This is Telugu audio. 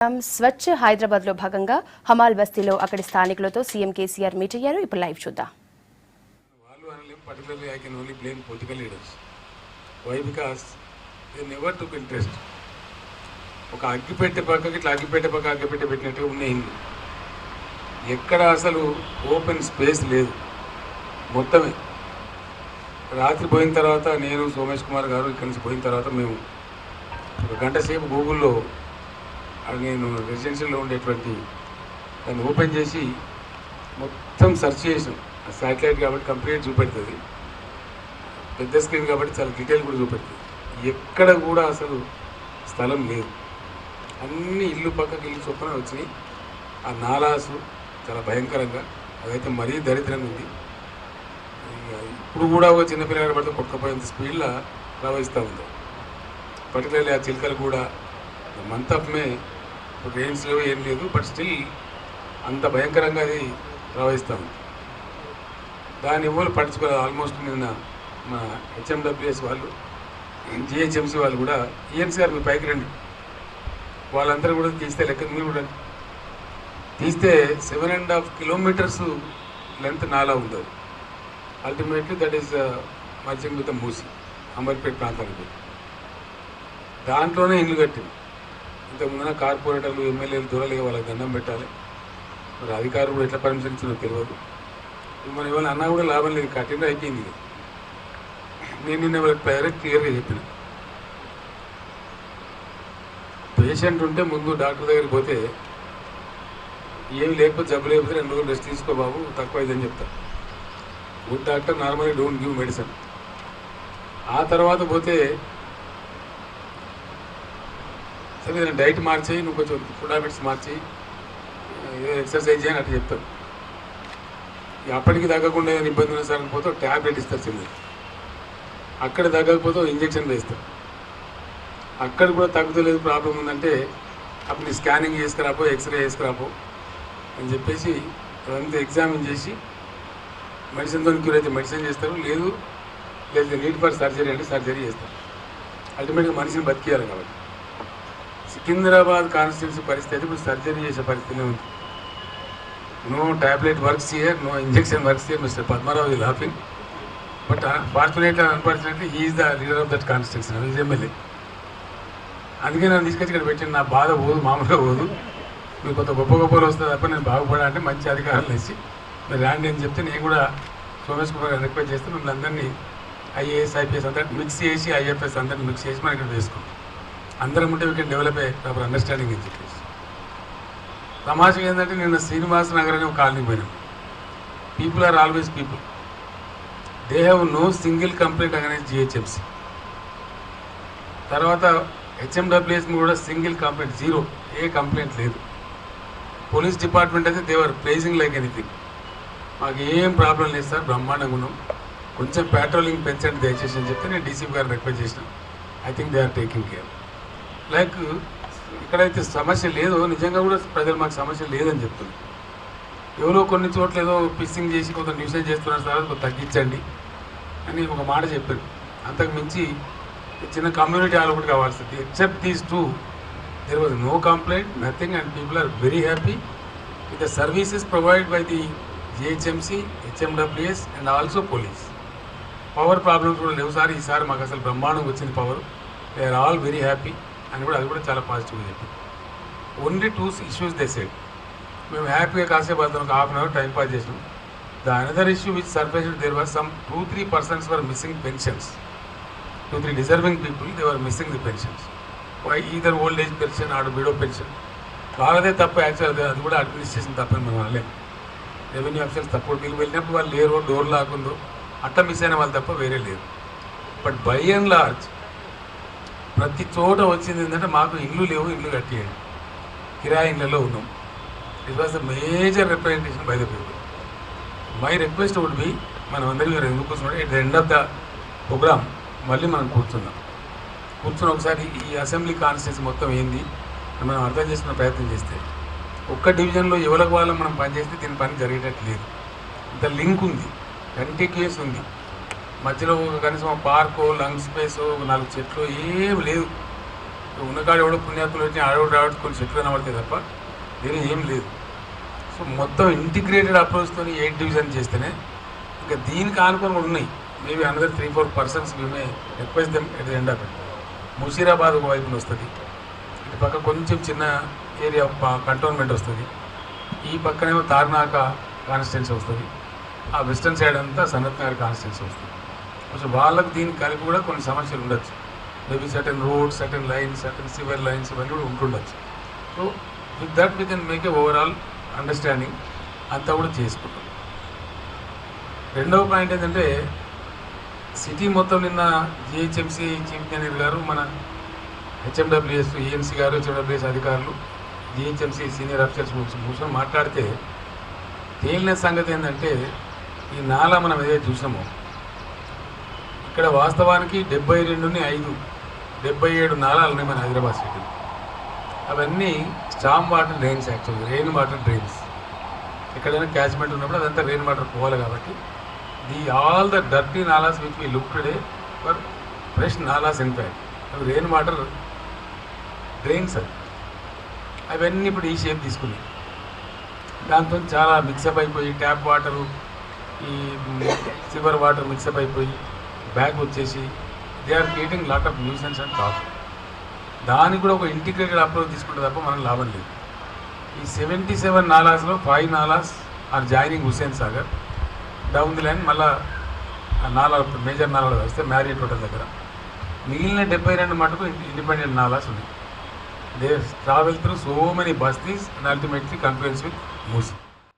స్వచ్ఛ హైదరాబాద్ లో భాగంగా హమాల్ బస్తీలో అక్కడి స్థానికులతో సీఎం కేసీఆర్ మీట్ అయ్యారు. ఇప్పుడు లైవ్ చూద్దాం. ఒక అగ్గిపెట్టె పక్కకి ఇట్లా అగ్గిపెట్టె పక్క అగ్గిపెట్టె పెట్టినట్టుగా ఉన్నాయి. ఎక్కడ అసలు ఓపెన్ స్పేస్ లేదు. మొత్తమే రాత్రి పోయిన తర్వాత నేను సోమేష్ కుమార్ గారు ఇక్కడి నుంచి పోయిన తర్వాత మేము ఒక గంట సేపు గూగుల్లో నేను రెసిడెన్షియల్లో ఉండేటువంటి దాన్ని ఓపెన్ చేసి మొత్తం సెర్చ్ చేసాం. శాటిలైట్ కాబట్టి కంప్లీట్ చూపెడుతుంది, పెద్ద స్క్రీన్ కాబట్టి చాలా డీటెయిల్ కూడా చూపెడుతుంది. ఎక్కడ కూడా అసలు స్థలం లేదు. అన్ని ఇల్లు పక్కకి ఇల్లు చొప్పున వచ్చినాయి. ఆ నాలాసు చాలా భయంకరంగా, అదైతే మరీ దరిద్రంగా ఉంది. ఇప్పుడు కూడా ఒక చిన్నపిల్లగాడు పడితే కొట్టుకుపోయేంత స్పీడ్లో ప్రవహిస్తూ ఉంది. పర్టికులర్లీ ఆ చిలుకలు కూడా మంత్ ఆఫ్ మే రెయిన్స్ లేవు, ఏం లేదు, బట్ స్టిల్ అంత భయంకరంగా అది ప్రవహిస్తూ ఉంది. దాన్ని ఎవరు పట్టించుకోలేదు. ఆల్మోస్ట్ నిన్న మా హెచ్ఎండబ్ల్యూఎస్ వాళ్ళు, జిహెచ్ఎంసీ వాళ్ళు కూడా ఈఎన్సీ గారు మీ పైకి రండి, వాళ్ళందరూ కూడా తీస్తే లెక్క మీరు కూడా తీస్తే 7.5 కిలోమీటర్స్ లెంత్ నాలా ఉంది. Ultimately that is merging with Musi Amberpet ప్రాంతానికి. దాంట్లోనే ఇల్లు కట్టింది. ఇంతకుముందున కార్పొరేటర్లు, ఎమ్మెల్యేలు దూరాలుగా వాళ్ళకి దండం పెట్టాలి. మరి అధికారులు కూడా ఎట్లా పర్మిషన్ ఇచ్చిందో తెలియదు. మనం ఇవాళ అన్నా కూడా లాభం లేదు, కఠినంగా అయిపోయింది. నేను నిన్న వాళ్ళకి క్లియర్గా చెప్పిన, పేషెంట్ ఉంటే ముందు డాక్టర్ దగ్గరికి పోతే ఏమి లేకపోతే జబ్బు లేకపోతే 2 రోజులు రెస్ట్ తీసుకో బాబు, తక్కువ ఇదని చెప్తాను. Good doctor normally don't give medicine. ఆ తర్వాత పోతే సరే నేను డైట్ మార్చి, నువ్వు కొంచెం ఫుడ్ హ్యాబిట్స్ మార్చి, ఏదో ఎక్సర్సైజ్ చేయని అట్లా చెప్తాను. అప్పటికి తగ్గకుండా ఏదైనా ఇబ్బంది ఉన్న సార్ పోతే ట్యాబ్లెట్ ఇస్తారు చిన్నది. అక్కడ తగ్గకపోతే ఇంజక్షన్ వేస్తారు. అక్కడ కూడా తగ్గుతలేదు, ప్రాబ్లం ఉందంటే అప్పుడు నీ స్కానింగ్ చేసుకురాపో, ఎక్స్రే చేసుకురాపో అని చెప్పేసి అదంతా ఎగ్జామిన్ చేసి మెడిసిన్తో క్యూర్ అయితే మెడిసిన్ చేస్తారు, లేదు నీడ్ ఫర్ సర్జరీ అంటే సర్జరీ చేస్తారు. అల్టిమేట్గా మనిషిని బతికేయాలి. కాబట్టి సికింద్రాబాద్ కాన్స్టిట్యున్సీ పరిస్థితి ఇప్పుడు సర్జరీ చేసే పరిస్థితి ఉంది. No tablet works here, no injection works here. Mister Padmarao is laughing, but fortunately unfortunately he is the leader of that constituency, is MLA. అందుకే నన్ను తీసుకొచ్చి ఇక్కడ పెట్టిన. నా బాధ పోదు, మామూలుగా పోదు. మీకు కొంత గొప్పలు వస్తుంది తప్ప నేను బాగుపడాలంటే మంచి అధికారులు వేసి మీరు ర్యాండ్ అని చెప్తే నేను కూడా సోమేష్ కుమార్ గారు రిక్వెస్ట్ చేస్తే మిమ్మల్ని అందరినీ ఐఏఎస్, ఐపీఎస్ అందరినీ మిక్స్ చేసి, ఐఎఫ్ఎస్ అందరినీ మిక్స్ చేసి మనం ఇక్కడ వేసుకుంటాం. అందరం ఉంటే వీ కెన్ డెవలప్ అయ్యే ప్రాపర్ అండర్స్టాండింగ్ అని చెప్పేసి. తమాషగా ఏంటంటే నిన్న శ్రీనివాస్ నగర్ అనే ఒక కాలనీ పోయినాం. People are always people. They have no single complaint against GHMC. తర్వాత హెచ్ఎండబ్ల్యూఎస్ కూడా సింగిల్ కంప్లైంట్, జీరో, ఏ కంప్లైంట్ లేదు. పోలీస్ డిపార్ట్మెంట్ అయితే దేవర్ ప్రైజింగ్ లైక్ ఎనీథింగ్. మాకు ఏం ప్రాబ్లం లేదు సార్, బ్రహ్మాండంగా ఉన్నాం, కొంచెం పెట్రోలింగ్ పెంచండి దయచేసి అని చెప్తే నేను డీసీపీ గారిని రిక్వెస్ట్ చేసిన. I think they are taking care. Like ఇక్కడైతే సమస్య లేదో నిజంగా కూడా ప్రజలు మాకు సమస్య లేదని చెప్తుంది. ఎవరో కొన్ని చోట్ల ఏదో ఫిషింగ్ చేసి కొంత న్యూసెన్స్ చేస్తున్నారు సార్, కొంత తగ్గించండి అని ఒక మాట చెప్పారు. అంతకు మించి చిన్న కమ్యూనిటీ హాల్ ఒకటి కావాల్సింది. Except these two there was no complaint, nothing, and people are very happy with the services provided by the GHMC, HMWS and also police. Power problems కూడా లేవు సార్ ఈసారి, మాకు అసలు బ్రహ్మాండంగా వచ్చింది power. They are all very happy అని కూడా అది కూడా చాలా పాజిటివ్గా చెప్పింది. Only 2 issues they said. మేము హ్యాపీగా కాసేపు అతను ఒక ½ అవర్ టైం పాస్ చేసినాం. The another issue which surfaced, there were some 2-3 persons were missing pensions. 2-3 deserving people, they were missing the pensions. Either old age pension, ఆడు బిడో పెన్షన్. వాళ్ళదే తప్పు యాక్చువల్గా, అది కూడా అడ్మినిస్ట్రేషన్ తప్పని మేము అనలేము. రెవెన్యూ ఆఫీసర్స్ తప్పుడు, మీకు వెళ్ళినప్పుడు వాళ్ళు లేరు, డోర్ లాకుందో అట్లా మిస్ అయిన వాళ్ళు తప్ప వేరే లేరు. బట్ బై అండ్ లార్జ్ ప్రతి చోట వచ్చింది ఏంటంటే మాకు ఇల్లు లేవు, ఇల్లు కట్టేయండి, కిరాయి ఇళ్ళలో ఉన్నాం. It was the major representation by the people. My request would be, మనం అందరికీ ఎందుకు కూర్చున్నాం, at the end of the programme మళ్ళీ మనం కూర్చుని ఒకసారి ఈ అసెంబ్లీ కాన్స్టిట్యూన్సీ మొత్తం ఏంది మనం అర్థం చేసుకునే ప్రయత్నం చేస్తే, ఒక్క డివిజన్లో ఎవరికి వాళ్ళం మనం పనిచేస్తే దీని పని జరిగేటట్టు లేదు. ఇంత లింక్ ఉంది, కంటిన్యూస్ ఉంది. మధ్యలో కనీసం పార్కు, లంగ్ స్పేసు, 4 చెట్లు ఏం లేదు. ఉన్నకాడు ఎవడో పుణ్యాత్తులు వచ్చి ఆడవాడు రావడం కొన్ని చెట్లు కనబడతాయి తప్ప వేరే ఏం లేదు. సో మొత్తం ఇంటిగ్రేటెడ్ అప్రోచ్తో 8 డివిజన్ చేస్తేనే ఇంకా దీనికి ఆనుకొని కూడా ఉన్నాయి. మేబీ అనదర్ 3-4 పర్సన్స్ మేమే request them at the end of it. Musheerabad ఒక వైపున వస్తుంది, ఇటు పక్క కొంచెం చిన్న ఏరియా కంటోన్మెంట్ వస్తుంది, ఈ పక్కనేమో తార్నాక కాన్స్టిట్యున్సీ వస్తుంది, ఆ వెస్టర్న్ సైడ్ అంతా సనత్ నగర్ కాన్స్టిట్యున్సీ వస్తుంది. కొంచెం వాళ్ళకి దీనికి కలిపి కూడా కొన్ని సమస్యలు ఉండొచ్చు. Maybe certain roads, certain lines, certain sewer lines ఇవన్నీ కూడా ఉంటుండొచ్చు. So with that we can make a overall understanding అంతా కూడా చేసుకుంటాం. రెండవ పాయింట్ ఏంటంటే సిటీ మొత్తం నిన్న జిహెచ్ఎంసీ చీఫ్ ఇంజనీర్ గారు, మన హెచ్ఎండబ్ల్యూఎస్ ఈఎన్సీ గారు, హెచ్ఎండబ్ల్యూఎస్ అధికారులు, జిహెచ్ఎంసీ సీనియర్ ఆఫీసర్స్ కూర్చొని మాట్లాడితే తేలిన సంగతి ఏంటంటే ఈ నాలా మనం ఏదైతే చూసినామో ఇక్కడ వాస్తవానికి 77 నాలాలు ఉన్నాయి మన హైదరాబాద్ సిటీలో. అవన్నీ స్టామ్ వాటర్ డ్రైన్స్, యాక్చువల్గా రెయిన్ వాటర్ డ్రైన్స్. ఎక్కడైనా క్యాచ్మెంట్ ఉన్నప్పుడు అదంతా రెయిన్ వాటర్ పోవాలి కాబట్టి all the dirty nallahs which we look today for fresh nallahs in fact అవి రెయిన్ వాటర్ డ్రైన్స్. అవన్నీ ఇప్పుడు ఈ షేప్ తీసుకున్నాయి. దాంతో చాలా మిక్సప్ అయిపోయి ట్యాప్ వాటరు, ఈ సివర్ వాటర్ మిక్సప్ అయిపోయి బ్యాగ్ వచ్చేసి they are creating lot of nuisance and cost. దానికి కూడా ఒక ఇంటిగ్రేటెడ్ అప్రోచ్ తీసుకుంటే తప్ప మనకు లాభం లేదు. ఈ 77 నాలాస్లో 5 nalas are joining Hussain Sagar down the line. మళ్ళీ నాలాలు మేజర్ నాలాలు వస్తే మ్యారియట్ హోటల్ దగ్గర మిగిలిన 72 మటుకు ఇండిపెండెంట్ నాలాస్ ఉన్నాయి. They travel through so many బస్తీస్ and ultimately confluence with Musi.